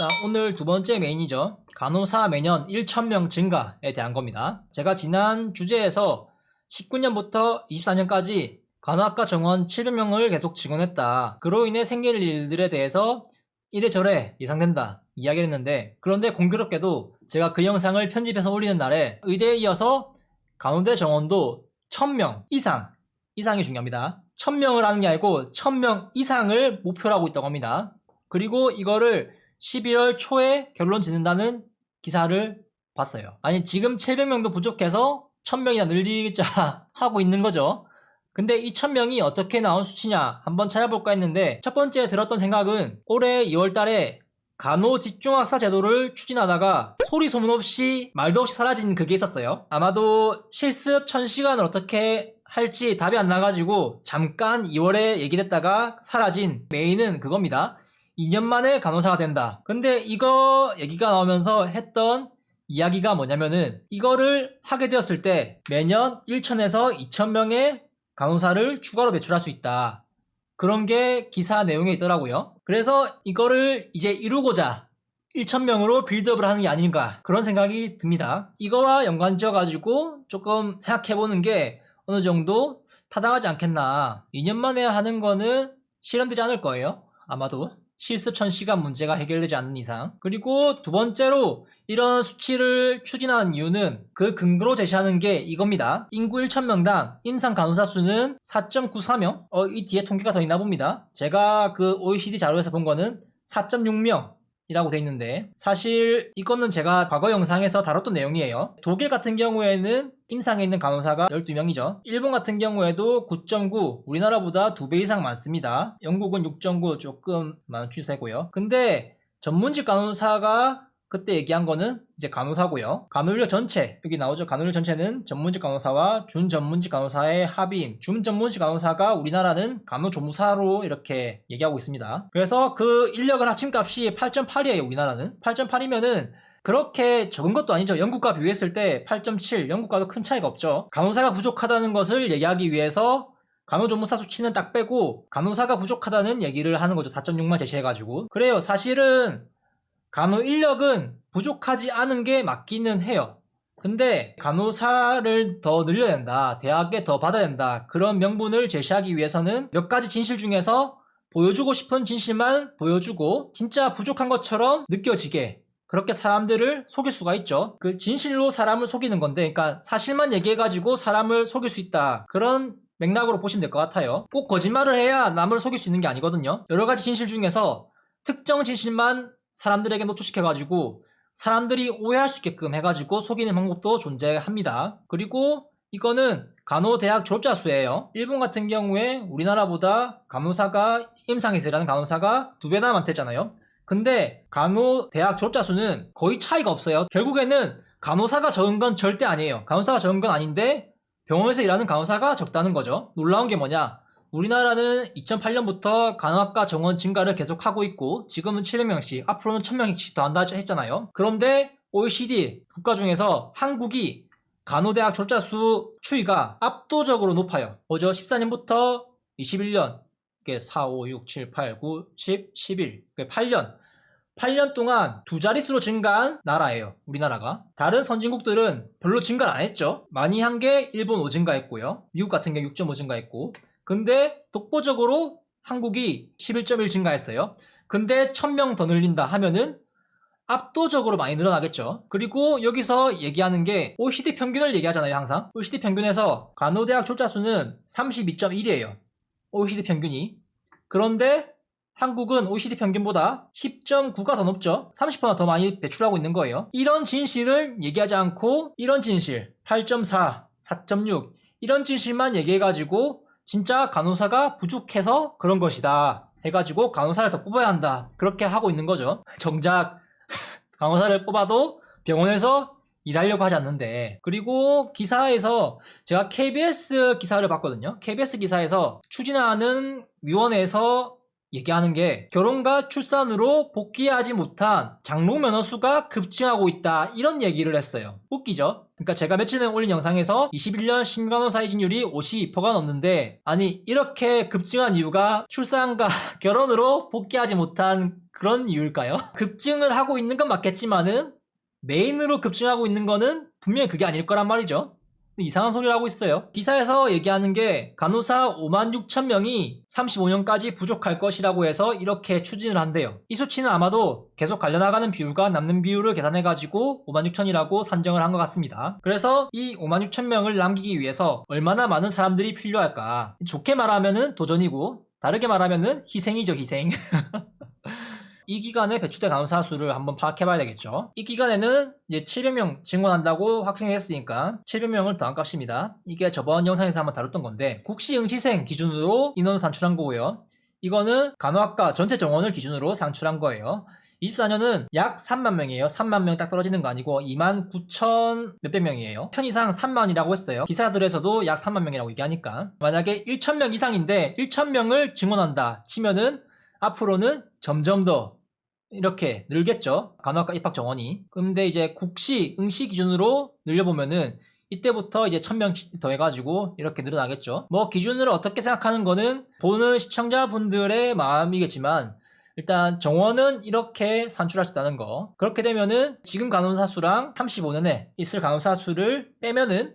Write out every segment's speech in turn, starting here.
자, 오늘 두 번째 메인이죠. 간호사 매년 1,000명 증가에 대한 겁니다. 제가 지난 주제에서 19년부터 24년까지 간호학과 정원 700명을 계속 증원했다. 그로 인해 생길 일들에 대해서 이래저래 예상된다 이야기를 했는데, 그런데 공교롭게도 제가 그 영상을 편집해서 올리는 날에 의대에 이어서 간호대 정원도 1000명 이상이 중요합니다. 1000명을 하는 게 아니고 1000명 이상을 목표로 하고 있다고 합니다. 그리고 이거를 11월 초에 결론 짓는다는 기사를 봤어요. 아니, 지금 700명도 부족해서 1000명이나 늘리자 하고 있는 거죠. 근데 이 1000명이 어떻게 나온 수치냐 한번 찾아볼까 했는데, 첫 번째 들었던 생각은 올해 2월달에 간호집중학사 제도를 추진하다가 소리 소문 없이 말도 없이 사라진 그게 있었어요. 아마도 실습 1000시간을 어떻게 할지 답이 안 나가지고 잠깐 2월에 얘기됐다가 사라진 메인은 그겁니다. 2년 만에 간호사가 된다. 근데 이거 얘기가 나오면서 했던 이야기가 뭐냐면은, 이거를 하게 되었을 때 매년 1,000에서 2,000명의 간호사를 추가로 배출할 수 있다. 그런 게 기사 내용에 있더라고요. 그래서 이거를 이제 이루고자 1,000명으로 빌드업을 하는 게 아닌가, 그런 생각이 듭니다. 이거와 연관지어 가지고 조금 생각해보는 게 어느 정도 타당하지 않겠나. 2년 만에 하는 거는 실현되지 않을 거예요. 아마도 실습 1000시간 문제가 해결되지 않는 이상. 그리고 두 번째로 이런 수치를 추진하는 이유는 그 근거로 제시하는 게 이겁니다. 인구 1,000명당 임상 간호사 수는 4.94명. 이 뒤에 통계가 더 있나 봅니다. 제가 그 OECD 자료에서 본 거는 4.6명 이라고 돼 있는데, 사실 이거는 제가 과거 영상에서 다뤘던 내용이에요. 독일 같은 경우에는 임상에 있는 간호사가 12명이죠. 일본 같은 경우에도 9.9, 우리나라보다 2배 이상 많습니다. 영국은 6.9, 조금 많은 추세고요. 근데 전문직 간호사가 그때 얘기한 거는 이제 간호사고요. 간호인력 전체, 여기 나오죠. 간호인력 전체는 전문직 간호사와 준전문직 간호사의 합의임. 준전문직 간호사가 우리나라는 간호조무사로 이렇게 얘기하고 있습니다. 그래서 그 인력을 합친 값이 8.8이에요. 우리나라는 8.8이면은 그렇게 적은 것도 아니죠. 영국과 비교했을 때 8.7, 영국과도 큰 차이가 없죠. 간호사가 부족하다는 것을 얘기하기 위해서 간호조무사 수치는 딱 빼고 간호사가 부족하다는 얘기를 하는 거죠. 4.6만 제시해가지고. 그래요. 사실은 간호 인력은 부족하지 않은 게 맞기는 해요. 근데 간호사를 더 늘려야 된다, 대학에 더 받아야 된다, 그런 명분을 제시하기 위해서는 몇 가지 진실 중에서 보여주고 싶은 진실만 보여주고 진짜 부족한 것처럼 느껴지게 그렇게 사람들을 속일 수가 있죠. 그 진실로 사람을 속이는 건데, 그러니까 사실만 얘기해가지고 사람을 속일 수 있다, 그런 맥락으로 보시면 될 것 같아요. 꼭 거짓말을 해야 남을 속일 수 있는 게 아니거든요. 여러 가지 진실 중에서 특정 진실만 사람들에게 노출시켜가지고 사람들이 오해할 수 있게끔 해가지고 속이는 방법도 존재합니다. 그리고 이거는 간호대학 졸업자 수예요. 일본 같은 경우에 우리나라보다 간호사가 임상에서 일하는 간호사가 2배나 많댔잖아요. 근데 간호대학 졸업자 수는 거의 차이가 없어요. 결국에는 간호사가 적은 건 절대 아니에요. 간호사가 적은 건 아닌데 병원에서 일하는 간호사가 적다는 거죠. 놀라운 게 뭐냐, 우리나라는 2008년부터 간호학과 정원 증가를 계속하고 있고 지금은 700명씩, 앞으로는 1000명씩 더 한다 했잖아요. 그런데 OECD 국가 중에서 한국이 간호대학 졸업자 수 추이가 압도적으로 높아요. 뭐죠? 14년부터 21년, 4, 5, 6, 7, 8, 9, 10, 11, 8년 동안 두 자릿수로 증가한 나라예요. 우리나라가. 다른 선진국들은 별로 증가를 안 했죠. 많이 한 게 일본 5 증가했고요. 미국 같은 경우 6.5 증가했고, 근데 독보적으로 한국이 11.1 증가했어요. 근데 1000명 더 늘린다 하면은 압도적으로 많이 늘어나겠죠. 그리고 여기서 얘기하는 게 OECD 평균을 얘기하잖아요. 항상 OECD 평균에서 간호대학 졸업자 수는 32.1이에요 OECD 평균이. 그런데 한국은 OECD 평균보다 10.9가 더 높죠. 30%나 더 많이 배출하고 있는 거예요. 이런 진실을 얘기하지 않고 이런 진실 8.4, 4.6 이런 진실만 얘기해가지고 진짜 간호사가 부족해서 그런 것이다 해가지고 간호사를 더 뽑아야 한다, 그렇게 하고 있는 거죠. 정작 간호사를 뽑아도 병원에서 일하려고 하지 않는데. 그리고 기사에서 제가 KBS 기사를 봤거든요. KBS 기사에서 추진하는 위원회에서 얘기하는 게 결혼과 출산으로 복귀하지 못한 장롱 면허 수가 급증하고 있다, 이런 얘기를 했어요. 웃기죠? 그러니까 제가 며칠 전에 올린 영상에서 21년 신간호사 이직률이 52%가 넘는데, 아니 이렇게 급증한 이유가 출산과 결혼으로 복귀하지 못한 그런 이유일까요? 급증을 하고 있는 건 맞겠지만은 메인으로 급증하고 있는 거는 분명히 그게 아닐 거란 말이죠. 이상한 소리를 하고 있어요. 기사에서 얘기하는 게 간호사 56,000명이 35년까지 부족할 것이라고 해서 이렇게 추진을 한대요. 이 수치는 아마도 계속 갈려나가는 비율과 남는 비율을 계산해가지고 56,000이라고 산정을 한 것 같습니다. 그래서 이 56,000명을 남기기 위해서 얼마나 많은 사람들이 필요할까? 좋게 말하면은 도전이고 다르게 말하면은 희생이죠, 희생. 이 기간에 배출된 간호사 수를 한번 파악해봐야 되겠죠. 이 기간에는 이제 700명 증원한다고 확정했으니까 700명을 더한 값입니다. 이게 저번 영상에서 한번 다뤘던 건데 국시 응시생 기준으로 인원을 산출한 거고요. 이거는 간호학과 전체 정원을 기준으로 산출한 거예요. 24년은 약 3만 명이에요. 3만 명 딱 떨어지는 거 아니고 2만 9천 몇백 명이에요. 편의상 3만이라고 했어요. 기사들에서도 약 3만 명이라고 얘기하니까 만약에 1,000명 이상인데 1,000명을 증원한다 치면은 앞으로는 점점 더 이렇게 늘겠죠. 간호학과 입학 정원이. 근데 이제 국시, 응시 기준으로 늘려보면은 이때부터 이제 1,000명 더해가지고 이렇게 늘어나겠죠. 뭐 기준을 어떻게 생각하는 거는 보는 시청자분들의 마음이겠지만 일단 정원은 이렇게 산출할 수 있다는 거. 그렇게 되면은 지금 간호사 수랑 35년에 있을 간호사 수를 빼면은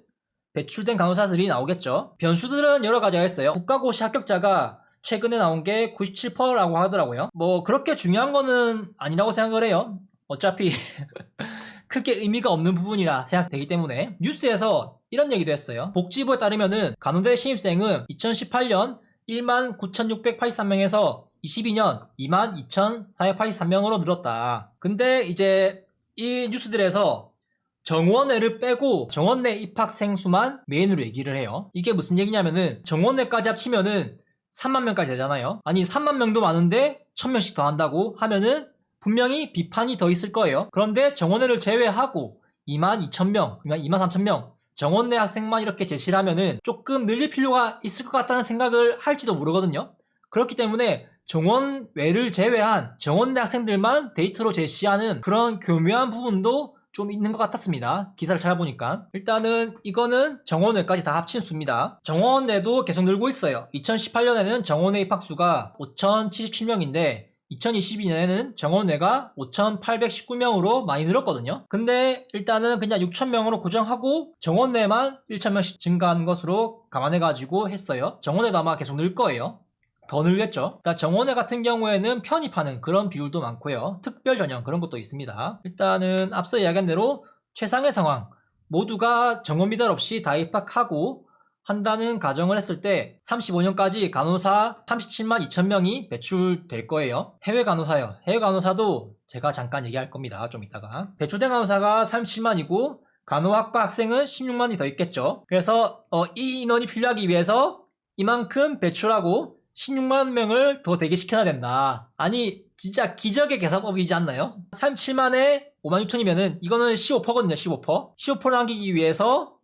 배출된 간호사들이 나오겠죠. 변수들은 여러 가지가 있어요. 국가고시 합격자가 최근에 나온 게 97%라고 하더라고요. 뭐 그렇게 중요한 거는 아니라고 생각을 해요. 어차피 크게 의미가 없는 부분이라 생각되기 때문에. 뉴스에서 이런 얘기도 했어요. 복지부에 따르면은 간호대 신입생은 2018년 19,683명에서 22년 22,483명으로 늘었다. 근데 이제 이 뉴스들에서 정원외를 빼고 정원내 입학생 수만 메인으로 얘기를 해요. 이게 무슨 얘기냐면은 정원외까지 합치면은 3만 명까지 되잖아요. 아니 3만 명도 많은데 1,000명씩 더 한다고 하면은 분명히 비판이 더 있을 거예요. 그런데 정원외를 제외하고 22,000명, 23,000명 정원내 학생만 이렇게 제시를 하면은 조금 늘릴 필요가 있을 것 같다는 생각을 할지도 모르거든요. 그렇기 때문에 정원외를 제외한 정원내 학생들만 데이터로 제시하는 그런 교묘한 부분도 좀 있는 것 같았습니다. 기사를 찾아보니까. 일단은 이거는 정원외까지 다 합친 수입니다. 정원외도 계속 늘고 있어요. 2018년에는 정원외 입학수가 5,077명인데 2022년에는 정원외가 5,819명으로 많이 늘었거든요. 근데 일단은 그냥 6,000명으로 고정하고 정원외만 1,000명씩 증가한 것으로 감안해가지고 했어요. 정원외도 아마 계속 늘 거예요. 더 늘겠죠. 그러니까 정원외 같은 경우에는 편입하는 그런 비율도 많고요. 특별 전형 그런 것도 있습니다. 일단은 앞서 이야기한 대로 최상의 상황 모두가 정원 미달 없이 다 입학하고 한다는 가정을 했을 때 35년까지 간호사 37만 2천 명이 배출될 거예요. 해외 간호사요. 해외 간호사도 제가 잠깐 얘기할 겁니다. 좀 이따가. 배출된 간호사가 37만이고 간호학과 학생은 16만이 더 있겠죠. 그래서 이 인원이 필요하기 위해서 이만큼 배출하고 16만 명을 더 대기시켜야 된다. 아니 진짜 기적의 계산법이지 않나요? 37만에 56,000이면은 이거는 15%거든요. 15%. 15%를 남기기 위해서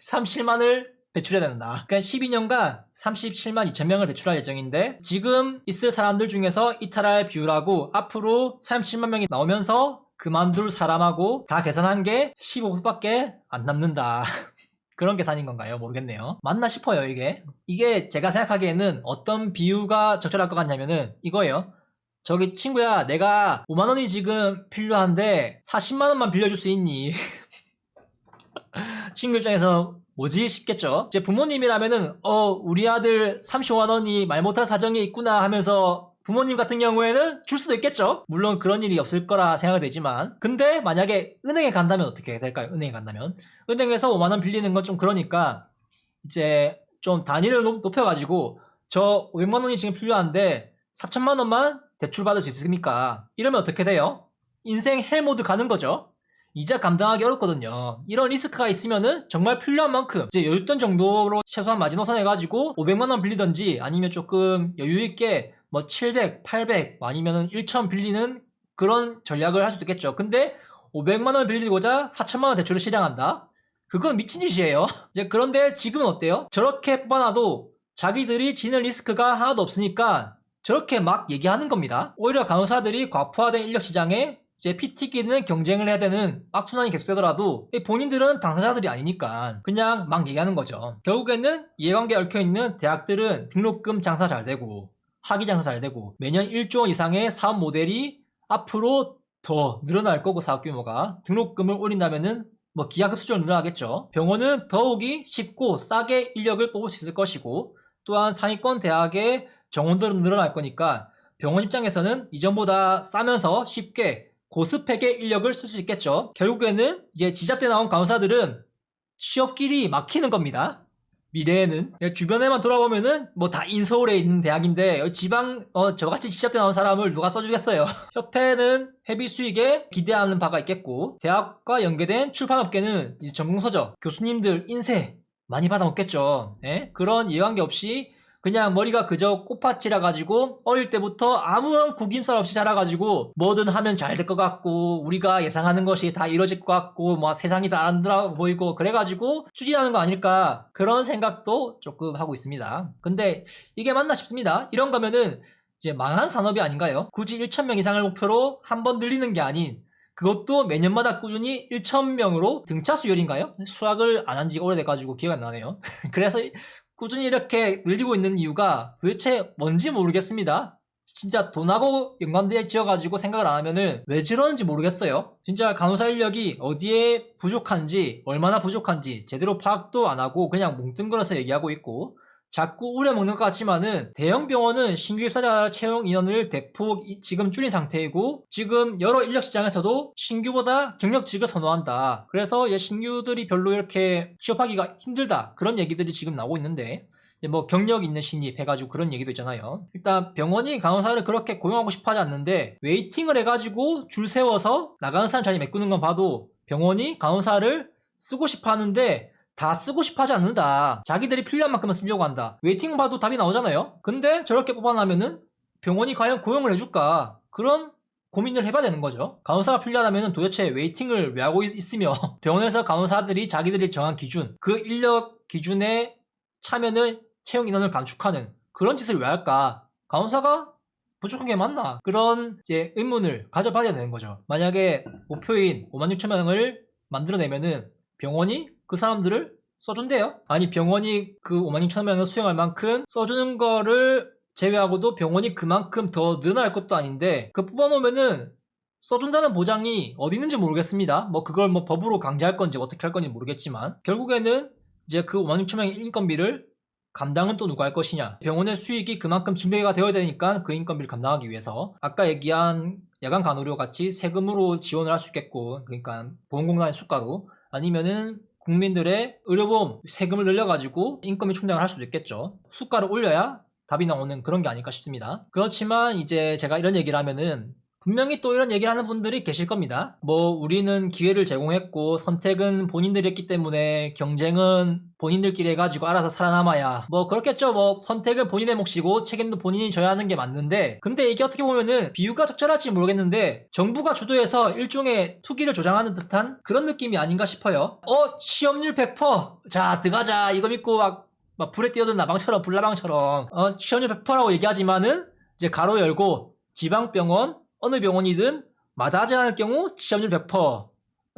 37만을 배출해야 된다. 그러니까 12년간 37만 2천 명을 배출할 예정인데 지금 있을 사람들 중에서 이탈할 비율하고 앞으로 37만 명이 나오면서 그만둘 사람하고 다 계산한 게 15%밖에 안 남는다. 그런 계산인 건가요? 모르겠네요. 맞나 싶어요, 이게. 이게 제가 생각하기에는 어떤 비유가 적절할 것 같냐면은 이거예요. 저기 친구야, 내가 5만원이 지금 필요한데 40만원만 빌려줄 수 있니? 친구 입장에서 뭐지 싶겠죠. 제 부모님이라면은 우리 아들 35만원이 말 못할 사정이 있구나 하면서 부모님 같은 경우에는 줄 수도 있겠죠. 물론 그런 일이 없을 거라 생각이 되지만 근데 만약에 은행에 간다면 어떻게 될까요? 은행에 간다면 은행에서 5만원 빌리는 건 좀 그러니까 이제 좀 단위를 높여가지고 저 500만원이 지금 필요한데 4천만원만 대출받을 수 있습니까? 이러면 어떻게 돼요? 인생 헬 모드 가는 거죠. 이자 감당하기 어렵거든요. 이런 리스크가 있으면은 정말 필요한 만큼 이제 여윳돈 정도로 최소한 마지노선 해가지고 500만원 빌리던지 아니면 조금 여유있게 뭐 700, 800 아니면은 1,000 빌리는 그런 전략을 할 수도 있겠죠. 근데 500만원 빌리고자 4천만원 대출을 실행한다? 그건 미친 짓이에요. 이제 그런데 지금은 어때요? 저렇게 뽑아놔도 자기들이 지는 리스크가 하나도 없으니까 저렇게 막 얘기하는 겁니다. 오히려 간호사들이 과포화된 인력시장에 이제 피 튀기는 경쟁을 해야 되는 악순환이 계속되더라도 본인들은 당사자들이 아니니까 그냥 막 얘기하는 거죠. 결국에는 이해관계에 얽혀있는 대학들은 등록금 장사 잘 되고 학위 장사 잘 되고 매년 1조 원 이상의 사업 모델이 앞으로 더 늘어날 거고 사업 규모가 등록금을 올린다면은 뭐 기하급수적으로 늘어나겠죠. 병원은 더욱이 쉽고 싸게 인력을 뽑을 수 있을 것이고 또한 상위권 대학의 정원들은 늘어날 거니까 병원 입장에서는 이전보다 싸면서 쉽게 고스펙의 인력을 쓸 수 있겠죠. 결국에는 이제 지잡대 나온 간호사들은 취업길이 막히는 겁니다. 미래에는 주변에만 돌아보면은 뭐 다 인서울에 있는 대학인데 지방 저같이 지잡대 나온 사람을 누가 써주겠어요. 협회는 회비 수익에 기대하는 바가 있겠고 대학과 연계된 출판업계는 이제 전공서적 교수님들 인세 많이 받아먹겠죠. 예? 그런 이해관계 없이 그냥 머리가 그저 꽃밭이라 가지고 어릴 때부터 아무런 구김살 없이 자라가지고 뭐든 하면 잘 될 것 같고 우리가 예상하는 것이 다 이루어질 것 같고 뭐 세상이 다 아름다워 보이고 그래가지고 추진하는 거 아닐까 그런 생각도 조금 하고 있습니다. 근데 이게 맞나 싶습니다. 이런 거면은 이제 망한 산업이 아닌가요? 굳이 1,000명 이상을 목표로 한 번 늘리는 게 아닌 그것도 매년마다 꾸준히 1,000명으로 등차 수열인가요? 수학을 안 한 지 오래돼가지고 기억이 안 나네요. 그래서 꾸준히 이렇게 늘리고 있는 이유가 도대체 뭔지 모르겠습니다. 진짜 돈하고 연관되어 지어가지고 생각을 안 하면은 왜 저러는지 모르겠어요. 진짜 간호사 인력이 어디에 부족한지 얼마나 부족한지 제대로 파악도 안 하고 그냥 뭉뚱그려서 얘기하고 있고 자꾸 우려먹는 것 같지만은 대형 병원은 신규 입사자 채용 인원을 대폭 지금 줄인 상태이고 지금 여러 인력 시장에서도 신규보다 경력직을 선호한다. 그래서 신규들이 별로 이렇게 취업하기가 힘들다. 그런 얘기들이 지금 나오고 있는데 뭐 경력 있는 신입 해가지고 그런 얘기도 있잖아요. 일단 병원이 간호사를 그렇게 고용하고 싶어 하지 않는데 웨이팅을 해가지고 줄 세워서 나가는 사람 자리 메꾸는 건 봐도 병원이 간호사를 쓰고 싶어 하는데 다 쓰고 싶어 하지 않는다. 자기들이 필요한 만큼은 쓰려고 한다. 웨이팅 봐도 답이 나오잖아요. 근데 저렇게 뽑아나면은 병원이 과연 고용을 해줄까? 그런 고민을 해봐야 되는 거죠. 간호사가 필요하다면 도대체 웨이팅을 왜 하고 있으며 병원에서 간호사들이 자기들이 정한 기준, 그 인력 기준에 차면을 채용 인원을 감축하는 그런 짓을 왜 할까? 간호사가 부족한 게 맞나? 그런 이제 의문을 가져봐야 되는 거죠. 만약에 목표인 56,000명을 만들어내면은 병원이 그 사람들을 써준대요. 아니 병원이 그 56,000명을 수용할 만큼 써주는 거를 제외하고도 병원이 그만큼 더 늘어날 것도 아닌데 그 뽑아놓으면은 써준다는 보장이 어디 있는지 모르겠습니다. 뭐 그걸 뭐 법으로 강제할 건지 어떻게 할 건지 모르겠지만 결국에는 이제 그 56,000명의 인건비를 감당은 또 누가 할 것이냐. 병원의 수익이 그만큼 증대가 되어야 되니까 그 인건비를 감당하기 위해서 아까 얘기한 야간 간호료 같이 세금으로 지원을 할 수 있겠고 그러니까 보험공단의 수가로 아니면은 국민들의 의료보험 세금을 늘려가지고 인건비 충당을 할 수도 있겠죠. 수가를 올려야 답이 나오는 그런 게 아닐까 싶습니다. 그렇지만 이제 제가 이런 얘기를 하면은 분명히 또 이런 얘기를 하는 분들이 계실 겁니다. 뭐 우리는 기회를 제공했고 선택은 본인들이 했기 때문에 경쟁은 본인들끼리 해가지고 알아서 살아남아야 뭐 그렇겠죠. 뭐 선택은 본인의 몫이고 책임도 본인이 져야 하는 게 맞는데 근데 이게 어떻게 보면은 비유가 적절할지 모르겠는데 정부가 주도해서 일종의 투기를 조장하는 듯한 그런 느낌이 아닌가 싶어요. 취업률 100%! 자 들어가자 이거 믿고 막 불에 뛰어든 나방처럼 불나방처럼 취업률 100%라고 얘기하지만은 이제 가로 열고 지방병원 어느 병원이든 마다하지 않을 경우 취업률 100%.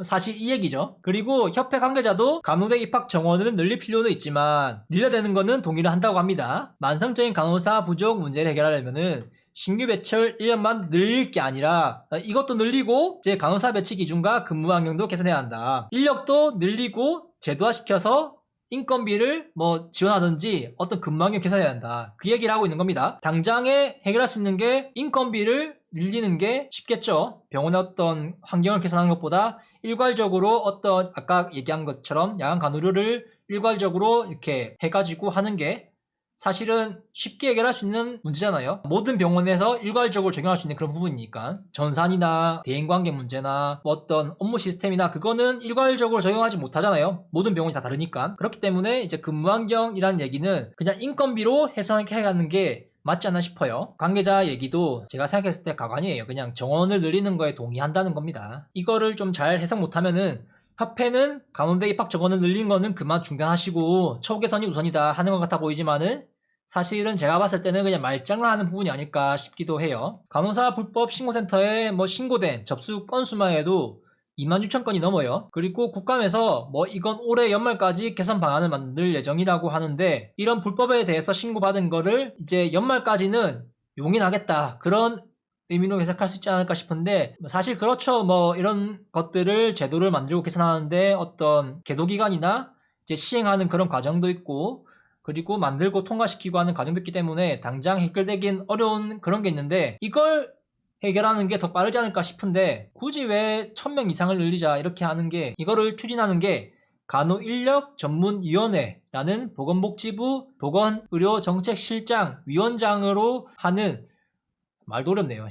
사실 이 얘기죠. 그리고 협회 관계자도 간호대 입학 정원을 늘릴 필요는 있지만 늘려야 되는 거는 동의를 한다고 합니다. 만성적인 간호사 부족 문제를 해결하려면은 신규 배출 1년만 늘릴 게 아니라 이것도 늘리고 이제 간호사 배치 기준과 근무 환경도 개선해야 한다. 인력도 늘리고 제도화시켜서 인건비를 뭐 지원하든지 어떤 근무 환경 개선해야 한다. 그 얘기를 하고 있는 겁니다. 당장에 해결할 수 있는 게 인건비를 늘리는 게 쉽겠죠. 병원의 어떤 환경을 개선하는 것보다 일괄적으로 어떤 아까 얘기한 것처럼 야간 간호료를 일괄적으로 이렇게 해가지고 하는 게 사실은 쉽게 해결할 수 있는 문제잖아요. 모든 병원에서 일괄적으로 적용할 수 있는 그런 부분이니까 전산이나 대인관계 문제나 어떤 업무 시스템이나 그거는 일괄적으로 적용하지 못하잖아요. 모든 병원이 다 다르니까. 그렇기 때문에 이제 근무 환경이라는 얘기는 그냥 인건비로 해석하는 게 맞지 않나 싶어요. 관계자 얘기도 제가 생각했을 때 가관이에요. 그냥 정원을 늘리는 거에 동의한다는 겁니다. 이거를 좀 잘 해석 못하면은 협회는 간호대 입학 정원을 늘린 거는 그만 중단하시고 처우 개선이 우선이다 하는 것 같아 보이지만은 사실은 제가 봤을 때는 그냥 말장난하는 부분이 아닐까 싶기도 해요. 간호사 불법 신고센터에 뭐 신고된 접수 건수만 해도 26,000건이 넘어요. 그리고 국감에서 뭐 이건 올해 연말까지 개선 방안을 만들 예정이라고 하는데 이런 불법에 대해서 신고받은 거를 이제 연말까지는 용인하겠다 그런 의미로 해석할 수 있지 않을까 싶은데 사실 그렇죠. 뭐 이런 것들을 제도를 만들고 개선하는데 어떤 계도기관이나 이제 시행하는 그런 과정도 있고 그리고 만들고 통과시키고 하는 과정도 있기 때문에 당장 해결되긴 어려운 그런 게 있는데 이걸 해결하는 게 더 빠르지 않을까 싶은데 굳이 왜 1000명 이상을 늘리자 이렇게 하는 게 이거를 추진하는 게 간호인력전문위원회라는 보건복지부 보건의료정책실장 위원장으로 하는 말도 어렵네요.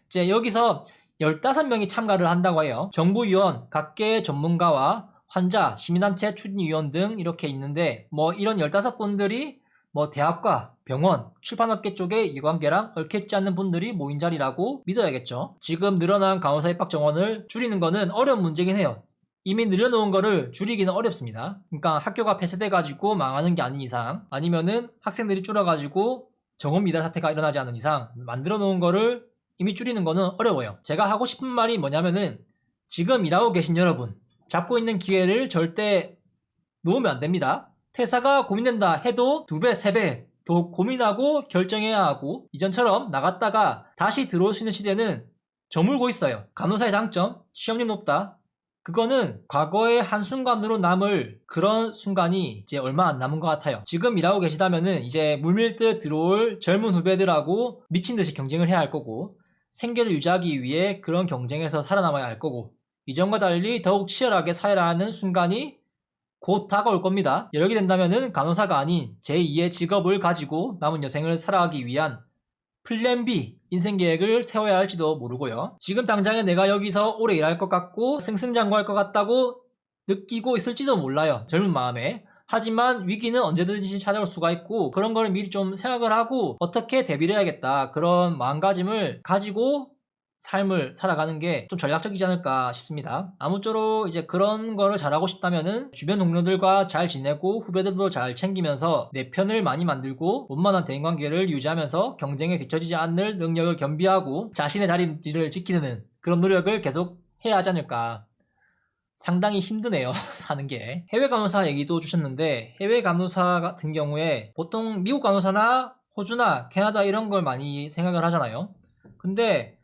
이제 여기서 15명이 참가를 한다고 해요. 정부위원, 각계 전문가와 환자, 시민단체 추진위원 등 이렇게 있는데 뭐 이런 15분들이 뭐 대학과 병원, 출판업계 쪽에 이관계랑 얽혀있지 않는 분들이 모인 자리라고 믿어야겠죠. 지금 늘어난 간호사 입학 정원을 줄이는 거는 어려운 문제긴 해요. 이미 늘려놓은 거를 줄이기는 어렵습니다. 그러니까 학교가 폐쇄돼가지고 망하는 게 아닌 이상 아니면은 학생들이 줄어가지고 정원 미달 사태가 일어나지 않은 이상 만들어 놓은 거를 이미 줄이는 거는 어려워요. 제가 하고 싶은 말이 뭐냐면은 지금 일하고 계신 여러분 잡고 있는 기회를 절대 놓으면 안 됩니다. 퇴사가 고민된다 해도 2배, 3배 더 고민하고 결정해야 하고 이전처럼 나갔다가 다시 들어올 수 있는 시대는 저물고 있어요. 간호사의 장점, 취업률 높다. 그거는 과거의 한순간으로 남을 그런 순간이 이제 얼마 안 남은 것 같아요. 지금 일하고 계시다면은 이제 물밀듯 들어올 젊은 후배들하고 미친듯이 경쟁을 해야 할 거고 생계를 유지하기 위해 그런 경쟁에서 살아남아야 할 거고 이전과 달리 더욱 치열하게 살아야 하는 순간이 곧 다가올 겁니다. 이렇게 된다면은 간호사가 아닌 제2의 직업을 가지고 남은 여생을 살아가기 위한 플랜 B 인생 계획을 세워야 할지도 모르고요. 지금 당장에 내가 여기서 오래 일할 것 같고 승승장구할 것 같다고 느끼고 있을지도 몰라요. 젊은 마음에. 하지만 위기는 언제든지 찾아올 수가 있고 그런 거를 미리 좀 생각을 하고 어떻게 대비를 해야겠다 그런 마음가짐을 가지고 삶을 살아가는 게 좀 전략적이지 않을까 싶습니다. 아무쪼록 이제 그런 거를 잘하고 싶다면은 주변 동료들과 잘 지내고 후배들도 잘 챙기면서 내 편을 많이 만들고 원만한 대인관계를 유지하면서 경쟁에 뒤처지지 않을 능력을 겸비하고 자신의 자리를 지키는 그런 노력을 계속 해야 하지 않을까. 상당히 힘드네요. 사는 게. 해외 간호사 얘기도 주셨는데 해외 간호사 같은 경우에 보통 미국 간호사나 호주나 캐나다 이런 걸 많이 생각을 하잖아요. 근데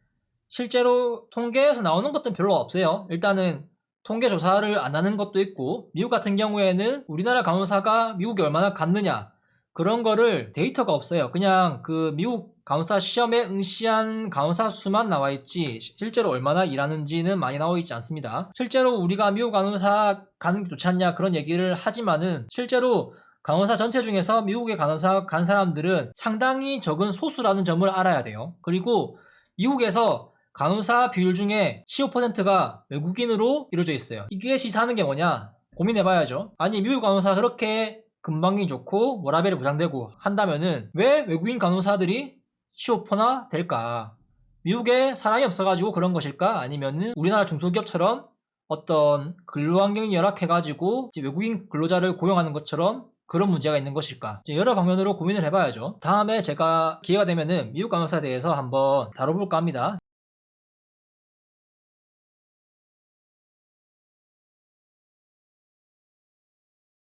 실제로 통계에서 나오는 것들은 별로 없어요. 일단은 통계 조사를 안 하는 것도 있고 미국 같은 경우에는 우리나라 간호사가 미국에 얼마나 갔느냐 그런 거를 데이터가 없어요. 그냥 그 미국 간호사 시험에 응시한 간호사 수만 나와 있지 실제로 얼마나 일하는지는 많이 나와 있지 않습니다. 실제로 우리가 미국 간호사 가는 게 좋지 않냐 그런 얘기를 하지만은 실제로 간호사 전체 중에서 미국에 간호사 간 사람들은 상당히 적은 소수라는 점을 알아야 돼요. 그리고 미국에서 간호사 비율 중에 15%가 외국인으로 이루어져 있어요. 이게 시사하는 게 뭐냐? 고민해봐야죠. 아니 미국 간호사 그렇게 건강이 좋고 워라밸이 보장되고 한다면은 왜 외국인 간호사들이 15%나 될까? 미국에 사람이 없어가지고 그런 것일까? 아니면은 우리나라 중소기업처럼 어떤 근로환경이 열악해가지고 외국인 근로자를 고용하는 것처럼 그런 문제가 있는 것일까? 여러 방면으로 고민을 해봐야죠. 다음에 제가 기회가 되면은 미국 간호사에 대해서 한번 다뤄볼까 합니다.